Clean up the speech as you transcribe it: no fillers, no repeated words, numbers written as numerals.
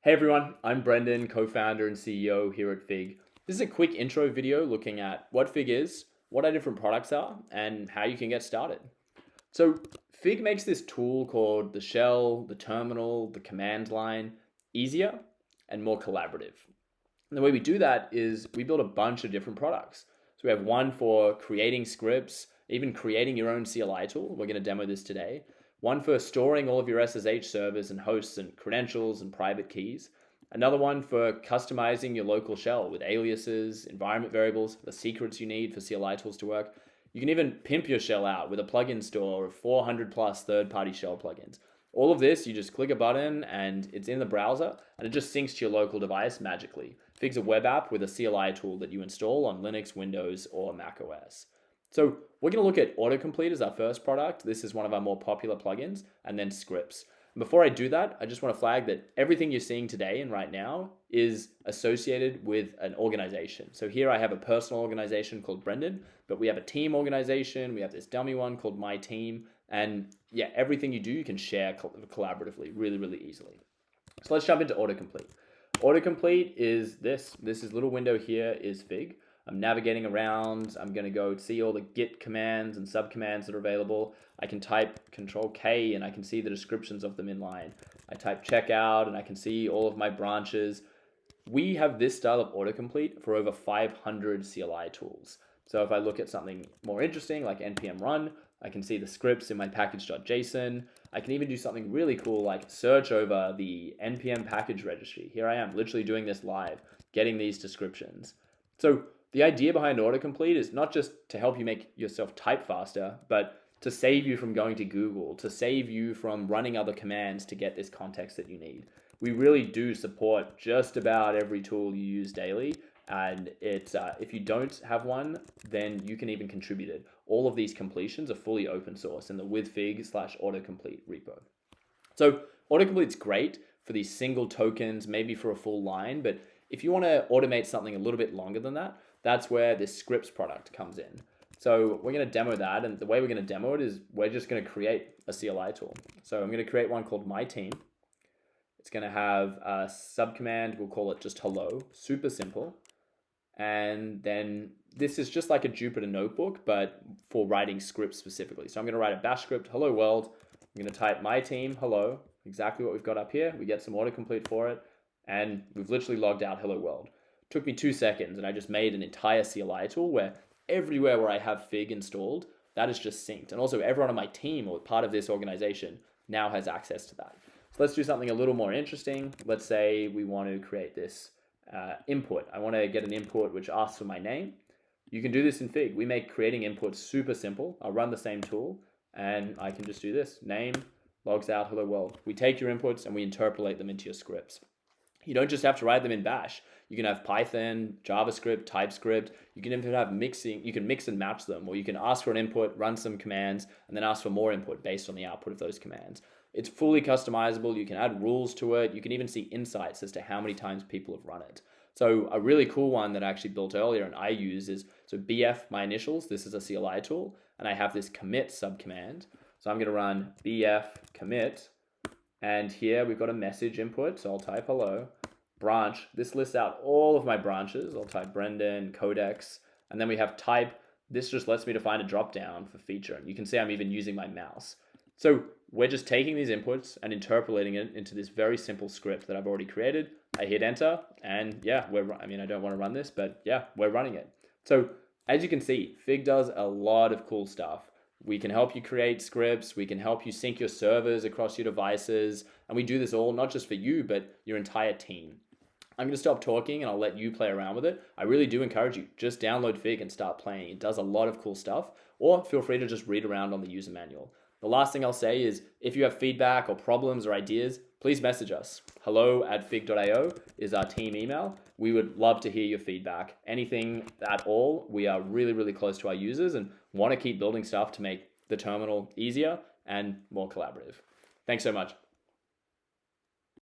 Hey everyone, I'm Brendan, co-founder and CEO here at Fig. This is a quick intro video looking at what Fig is, what our different products are, and how you can get started. So Fig makes this tool called the shell, the terminal, the command line easier and more collaborative. And the way we do that is we build a bunch of different products. So we have one for creating scripts, even creating your own CLI tool. We're going to demo this today. One for storing all of your SSH servers and hosts and credentials and private keys. Another one for customizing your local shell with aliases, environment variables, the secrets you need for CLI tools to work. You can even pimp your shell out with a plugin store of 400 plus third-party shell plugins. All of this, you just click a button and it's in the browser and it just syncs to your local device magically. Fig's a web app with a CLI tool that you install on Linux, Windows, or Mac OS. So we're going to look at autocomplete as our first product. This is one of our more popular plugins, and then scripts. And before I do that, I just want to flag that everything you're seeing today and right now is associated with an organization. So here I have a personal organization called Brendan, but we have a team organization. We have this dummy one called My Team. And yeah, everything you do, you can share collaboratively really, really easily. So let's jump into autocomplete. Autocomplete is this. This little window here is Fig. I'm navigating around. I'm going to go see all the git commands and subcommands that are available. I can type Control K and I can see the descriptions of them in line. I type checkout and I can see all of my branches. We have this style of autocomplete for over 500 CLI tools. So if I look at something more interesting like npm run, I can see the scripts in my package.json. I can even do something really cool like search over the npm package registry. Here I am literally doing this live, getting these descriptions. So the idea behind autocomplete is not just to help you make yourself type faster, but to save you from going to Google, to save you from running other commands to get this context that you need. We really do support just about every tool you use daily. And it's if you don't have one, then you can even contribute it. All of these completions are fully open source in the withfig/autocomplete repo. So autocomplete's great for these single tokens, maybe for a full line, but if you want to automate something a little bit longer than that, that's where this scripts product comes in. So we're going to demo that, and the way we're going to demo it is we're just going to create a CLI tool. So I'm going to create one called My Team. It's going to have a subcommand, we'll call it just hello, super simple. And then this is just like a Jupyter notebook, but for writing scripts specifically. So I'm going to write a bash script, hello world. I'm going to type My Team, hello, exactly what we've got up here. We get some autocomplete for it, and we've literally logged out hello world. It took me 2 seconds, and I just made an entire CLI tool where everywhere where I have Fig installed, that is just synced. And also everyone on my team or part of this organization now has access to that. So let's do something a little more interesting. Let's say we want to create this input. I want to get an input which asks for my name. You can do this in Fig. We make creating inputs super simple. I'll run the same tool and I can just do this. Name, logs out, hello world. We take your inputs and we interpolate them into your scripts. You don't just have to write them in Bash. You can have Python, JavaScript, TypeScript. You can even have mixing. You can mix and match them, or you can ask for an input, run some commands, and then ask for more input based on the output of those commands. It's fully customizable. You can add rules to it. You can even see insights as to how many times people have run it. So a really cool one that I actually built earlier and I use is, so BF, my initials, this is a CLI tool, and I have this commit subcommand. So I'm going to run BF commit, and here we've got a message input, so I'll type hello. Branch, this lists out all of my branches. I'll type Brendan, Codex, and then we have type. This just lets me to find a drop down for feature. And you can see I'm even using my mouse. So we're just taking these inputs and interpolating it into this very simple script that I've already created. I hit enter, and yeah, I don't want to run this, but yeah, we're running it. So as you can see, Fig does a lot of cool stuff. We can help you create scripts. We can help you sync your servers across your devices. And we do this all not just for you, but your entire team. I'm going to stop talking and I'll let you play around with it. I really do encourage you, just download Fig and start playing. It does a lot of cool stuff, or feel free to just read around on the user manual. The last thing I'll say is if you have feedback or problems or ideas, please message us. hello@fig.io is our team email. We would love to hear your feedback. Anything at all. We are really, really close to our users and want to keep building stuff to make the terminal easier and more collaborative. Thanks so much.